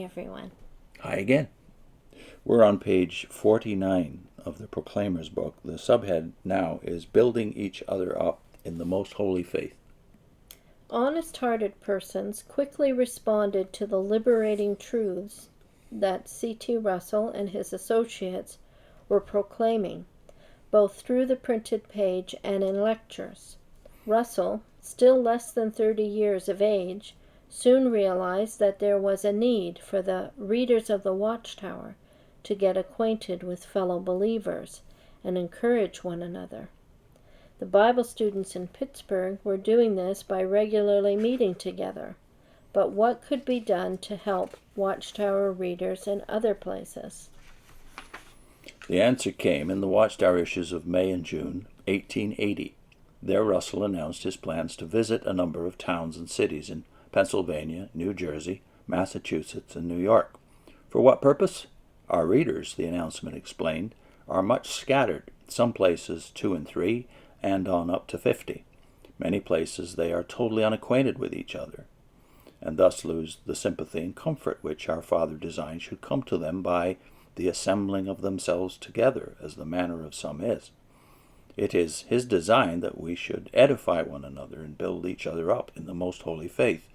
everyone. Hi again. We're on page 49 of the Proclaimer's book. The subhead now is Building Each Other Up in the Most Holy Faith. Honest-hearted persons quickly responded to the liberating truths that C.T. Russell and his associates were proclaiming, both through the printed page and in lectures. Russell, still less than 30 years of age, soon realized that there was a need for the readers of the Watchtower to get acquainted with fellow believers and encourage one another. The Bible students in Pittsburgh were doing this by regularly meeting together, but what could be done to help Watchtower readers in other places? The answer came in the Watchtower issues of May and June 1880. There Russell announced his plans to visit a number of towns and cities in Pennsylvania, New Jersey, Massachusetts, and New York. For what purpose? Our readers, the announcement explained, are much scattered, some places 2 and 3, and on up to 50. Many places they are totally unacquainted with each other, and thus lose the sympathy and comfort which our Father designed should come to them by the assembling of themselves together, as the manner of some is. It is His design that we should edify one another and build each other up in the most holy faith.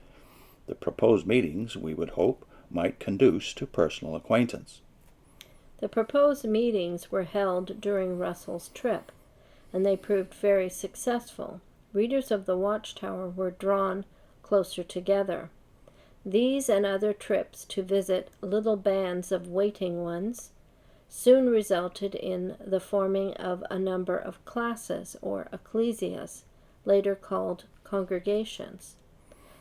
The proposed meetings, we would hope, might conduce to personal acquaintance. The proposed meetings were held during Russell's trip, and they proved very successful. Readers of the Watchtower were drawn closer together. These and other trips to visit little bands of waiting ones soon resulted in the forming of a number of classes or ecclesias, later called congregations,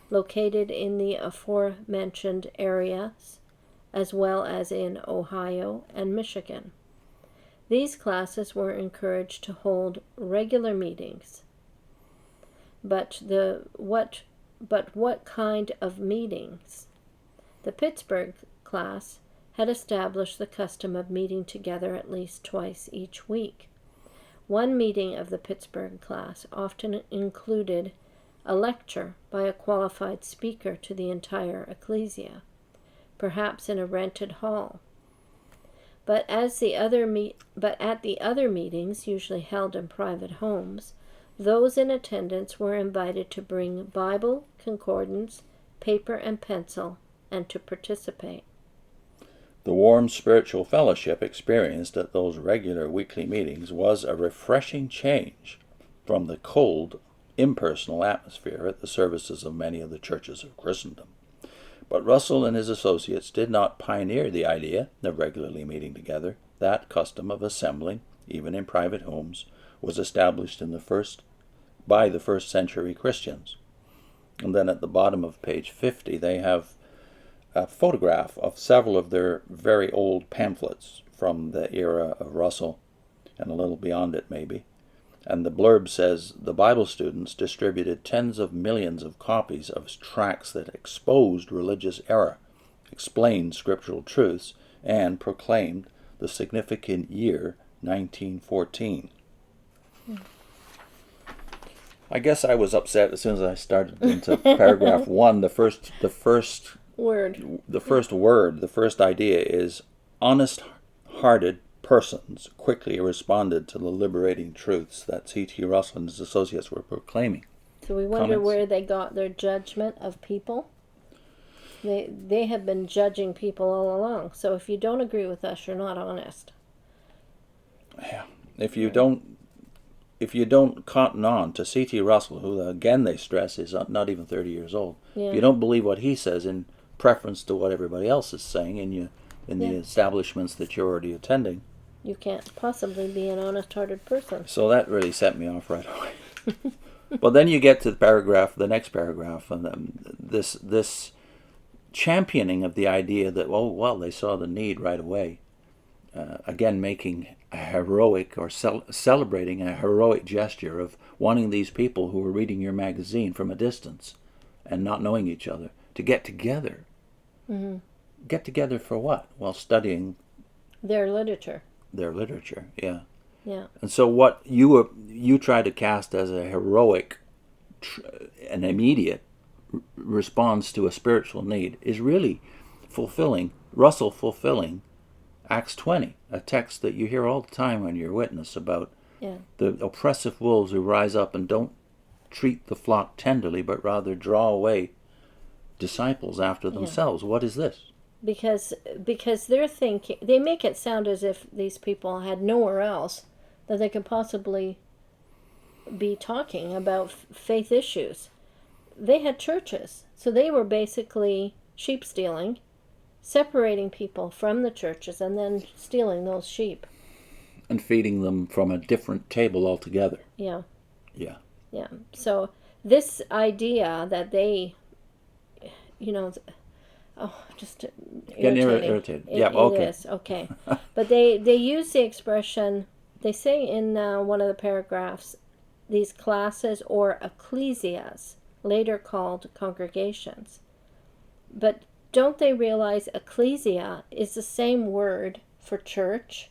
located in the aforementioned areas, as well as in Ohio and Michigan. These classes were encouraged to hold regular meetings. But what kind of meetings? The Pittsburgh class had established the custom of meeting together at least twice each week. One meeting of the Pittsburgh class often included a lecture by a qualified speaker to the entire ecclesia, perhaps in a rented hall. But at the other meetings, usually held in private homes, those in attendance were invited to bring Bible, concordance, paper, and pencil, and to participate. The warm spiritual fellowship experienced at those regular weekly meetings was a refreshing change from the cold, impersonal atmosphere at the services of many of the churches of Christendom. But Russell and his associates did not pioneer the idea of regularly meeting together. That custom of assembling, even in private homes, was established by the first century Christians. And then at the bottom of page 50, they have a photograph of several of their very old pamphlets from the era of Russell, and a little beyond it maybe. And the blurb says, the Bible students distributed tens of millions of copies of tracts that exposed religious error, explained scriptural truths, and proclaimed the significant year 1914. I guess I was upset as soon as I started into paragraph 1. The first idea is honest-hearted persons quickly responded to the liberating truths that C.T. Russell and his associates were proclaiming. So we wonder where they got their judgment of people. They have been judging people all along. So if you don't agree with us, you're not honest. Yeah. If you don't cotton on to C.T. Russell, who again they stress is not even 30 years old, if you don't believe what he says in preference to what everybody else is saying in the establishments that you're already attending, you can't possibly be an honest-hearted person. So that really set me off right away. But then you get to the next paragraph, and this championing of the idea that, they saw the need right away. Again, making a heroic or celebrating a heroic gesture of wanting these people who were reading your magazine from a distance and not knowing each other to get together. Mm-hmm. Get together for what? Well, studying their literature. Yeah. Yeah. And so what you try to cast as a heroic and immediate response to a spiritual need is really Russell fulfilling Acts 20, a text that you hear all the time when you're witness about the oppressive wolves who rise up and don't treat the flock tenderly, but rather draw away disciples after themselves. What is this? Because they're thinking, they make it sound as if these people had nowhere else that they could possibly be talking about faith issues. They had churches, so they were basically sheep stealing, separating people from the churches and then stealing those sheep. And feeding them from a different table altogether. Yeah. Yeah. Yeah. So this idea that they, just Getting irritated. It is, okay. But they use the expression, they say in one of the paragraphs, these classes or ecclesias, later called congregations. But don't they realize ecclesia is the same word for church,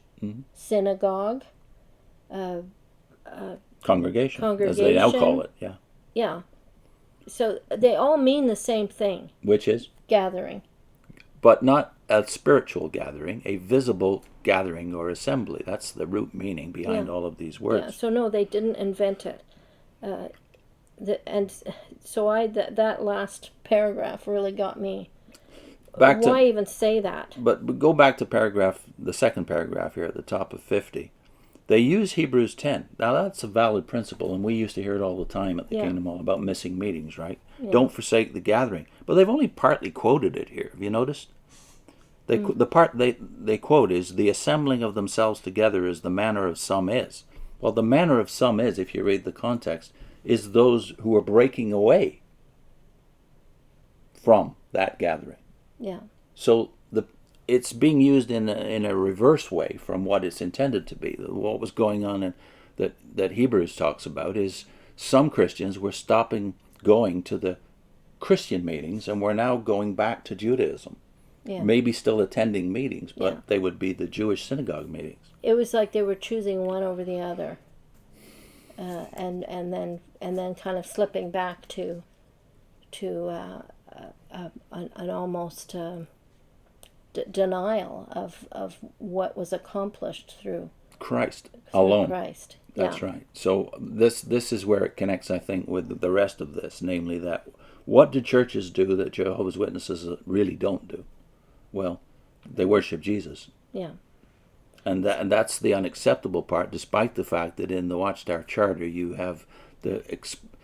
synagogue, congregation, as they now call it, yeah. Yeah. So they all mean the same thing. Which is? Gathering. But not a spiritual gathering, a visible gathering or assembly. That's the root meaning behind all of these words. Yeah, so no, they didn't invent it. That last paragraph really got me. Why even say that? But go back to the second paragraph here at the top of 50. They use Hebrews 10. Now that's a valid principle, and we used to hear it all the time at the Kingdom Hall about missing meetings, right? Yeah. Don't forsake the gathering. But they've only partly quoted it here. Have you noticed? The part they quote is, the assembling of themselves together as the manner of some is. Well, the manner of some is, if you read the context, is those who are breaking away from that gathering. Yeah. So it's being used in a reverse way from what it's intended to be. What was going on that Hebrews talks about is some Christians were stopping going to the Christian meetings and were now going back to Judaism. Yeah. Maybe still attending meetings, but they would be the Jewish synagogue meetings. It was like they were choosing one over the other, and then kind of slipping back to an almost denial of what was accomplished through Christ alone. Christ. That's right. So this is where it connects, I think, with the rest of this, namely that what do churches do that Jehovah's Witnesses really don't do? Well, they worship Jesus. Yeah. And that's the unacceptable part, despite the fact that in the Watchtower Charter you have the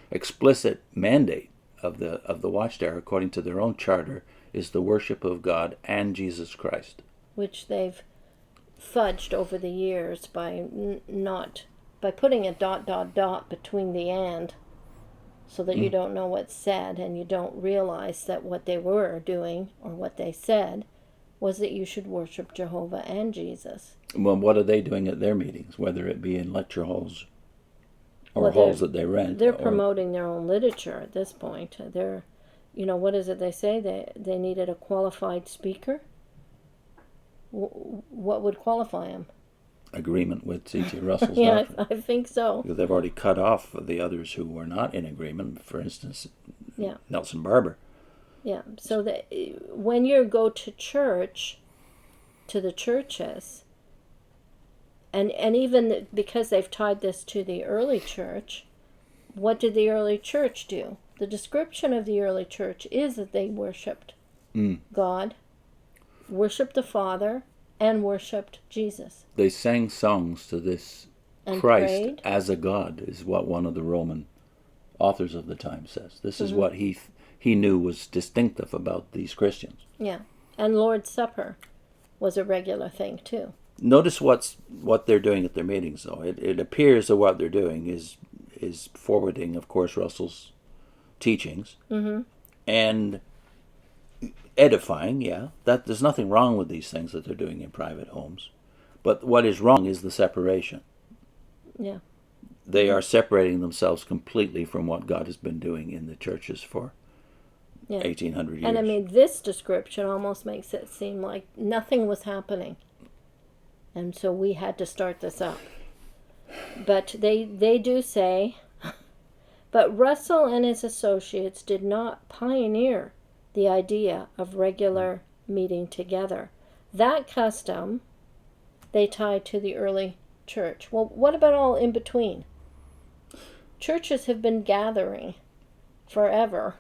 explicit mandate of the Watchtower, according to their own charter, is the worship of God and Jesus Christ. Which they've fudged over the years by by putting a ... between the and, so that you don't know what's said and you don't realize that what they were doing or what they said was that you should worship Jehovah and Jesus. Well, what are they doing at their meetings, whether it be in lecture halls or halls that they rent? They're promoting their own literature at this point. They're, what is it they say? They needed a qualified speaker? What would qualify them? Agreement with Taze Russell's yeah, doctrine. I think so. Because they've already cut off the others who were not in agreement. For instance, Nelson Barber. Yeah, so that when you go to church, to the churches, and even because they've tied this to the early church, what did the early church do? The description of the early church is that they worshipped God, worshipped the Father, and worshipped Jesus. They sang songs to this and Christ prayed as a God, is what one of the Roman authors of the time says. This is what he knew was distinctive about these Christians. Yeah, and Lord's Supper was a regular thing too. Notice what they're doing at their meetings, though. It appears that what they're doing is forwarding, of course, Russell's teachings and edifying. Yeah, that there's nothing wrong with these things that they're doing in private homes, but what is wrong is the separation. Yeah, they are separating themselves completely from what God has been doing in the churches for 1800 years. And I mean, this description almost makes it seem like nothing was happening. And so we had to start this up. But they do say, but Russell and his associates did not pioneer the idea of regular meeting together. That custom they tied to the early church. Well, what about all in between? Churches have been gathering forever.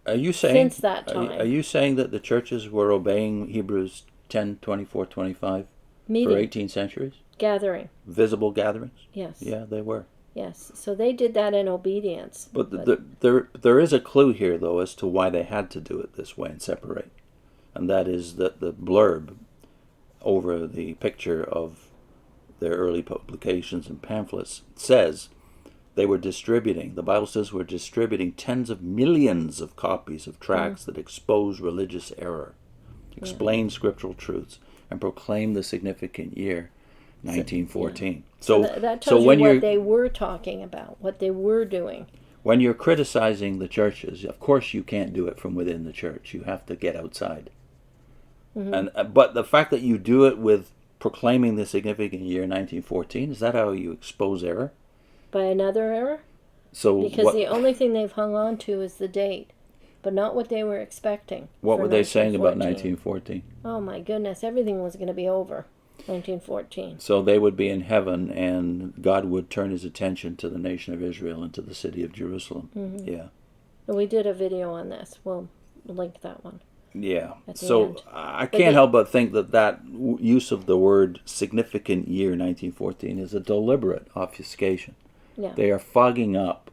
Are you saying, since that time. Are you saying that the churches were obeying Hebrews 10, 24, 25 Meeting. for 18 centuries? Gathering. Visible gatherings? Yes. Yeah, they were. Yes. So they did that in obedience. But there is a clue here, though, as to why they had to do it this way and separate. And that is that the blurb over the picture of their early publications and pamphlets says they were distributing, the Bible says we're distributing tens of millions of copies of tracts that expose religious error, explain scriptural truths, and proclaim the significant year 1914. So that tells you what they were talking about, what they were doing. When you're criticizing the churches, of course you can't do it from within the church. You have to get outside. But the fact that you do it with proclaiming the significant year 1914, is that how you expose error? By another error? So because the only thing they've hung on to is the date, but not what they were expecting. What were they saying about 1914? Oh my goodness, everything was going to be over. 1914. So they would be in heaven, and God would turn his attention to the nation of Israel and to the city of Jerusalem. Yeah. We did a video on this. We'll link that one. Yeah. So I can't help but think that use of the word significant year 1914 is a deliberate obfuscation. Yeah. They are fogging up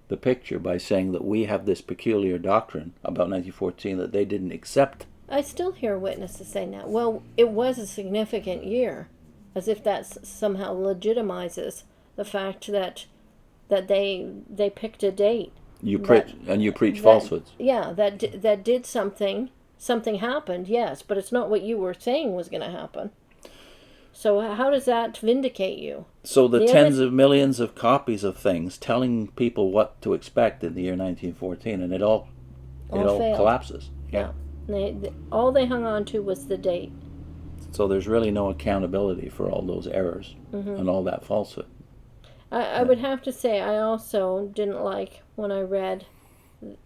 the picture by saying that we have this peculiar doctrine about 1914 that they didn't accept. I still hear witnesses saying that. Well, it was a significant year, as if that somehow legitimizes the fact that they picked a date. You preach falsehoods. Yeah, that did something. Something happened, yes, but it's not what you were saying was going to happen. So how does that vindicate you? So the tens of millions of copies of things telling people what to expect in the year 1914, and it all collapses. Yeah. All they hung on to was the date. So there's really no accountability for all those errors and all that falsehood. I would have to say I also didn't like when I read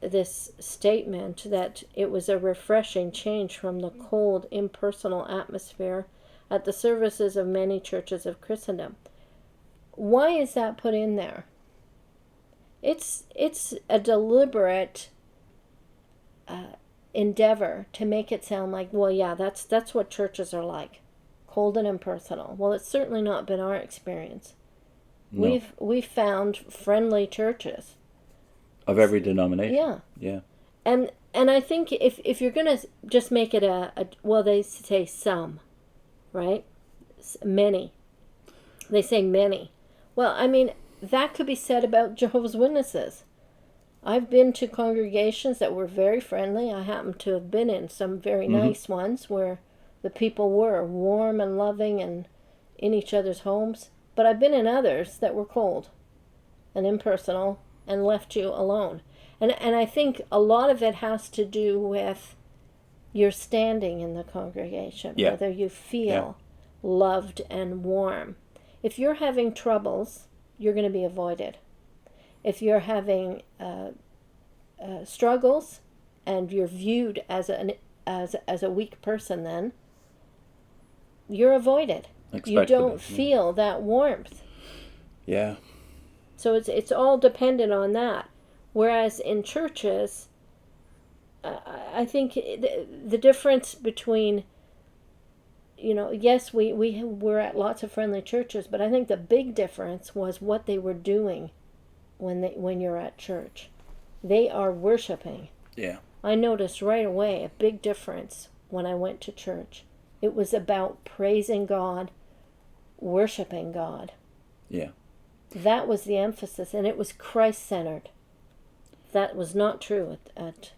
this statement that it was a refreshing change from the cold, impersonal atmosphere at the services of many churches of Christendom. Why is that put in there? It's a deliberate endeavor to make it sound like, well, yeah, that's what churches are like, cold and impersonal. Well, it's certainly not been our experience. No. We've found friendly churches of every denomination. Yeah. Yeah. And I think if you're going to just make it well, they say some, right? Many. They say many. Well, I mean, that could be said about Jehovah's Witnesses. I've been to congregations that were very friendly. I happen to have been in some very nice ones where the people were warm and loving and in each other's homes. But I've been in others that were cold and impersonal and left you alone. And I think a lot of it has to do with your standing in the congregation, whether you feel loved and warm. If you're having troubles, you're going to be avoided. If you're having struggles and you're viewed as a weak person, then you're avoided. You don't feel that warmth. Yeah. So it's all dependent on that. Whereas in churches, I think the difference between, yes, we were at lots of friendly churches, but I think the big difference was what they were doing when you're at church. They are worshiping. Yeah. I noticed right away a big difference when I went to church. It was about praising God, worshiping God. Yeah. That was the emphasis, and it was Christ-centered. That was not true at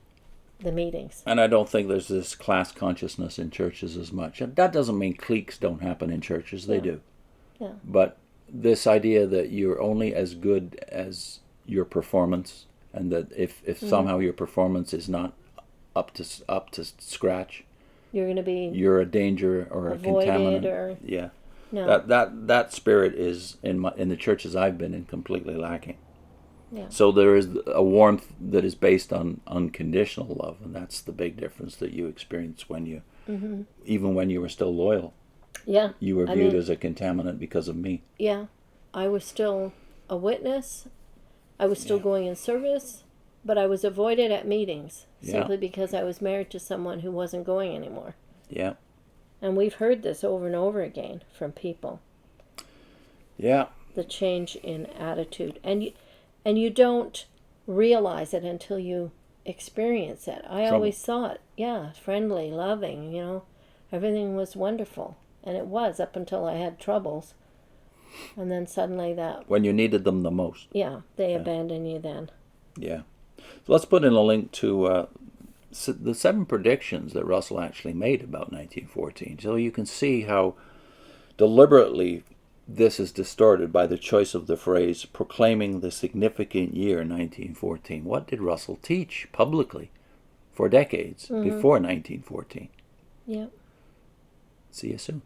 the meetings. And I don't think there's this class consciousness in churches as much. And that doesn't mean cliques don't happen in churches. They do. Yeah. But this idea that you're only as good as your performance, and that if somehow your performance is not up to scratch, you're a danger or a contaminant. Yeah. No. That spirit is in the churches I've been in completely lacking. Yeah. So there is a warmth that is based on unconditional love, and that's the big difference that you experienced when you, even when you were still loyal, Yeah. you were viewed as a contaminant because of me. Yeah. I was still a witness. I was still going in service, but I was avoided at meetings simply because I was married to someone who wasn't going anymore. Yeah. And we've heard this over and over again from people. Yeah. The change in attitude. And you don't realize it until you experience it. I always thought, friendly, loving, everything was wonderful. And it was up until I had troubles. And then suddenly that... When you needed them the most. Yeah, they abandon you then. Yeah. So let's put in a link to the 7 predictions that Russell actually made about 1914. So you can see how deliberately this is distorted by the choice of the phrase proclaiming the significant year 1914. What did Russell teach publicly for decades before 1914? Yeah. See you soon.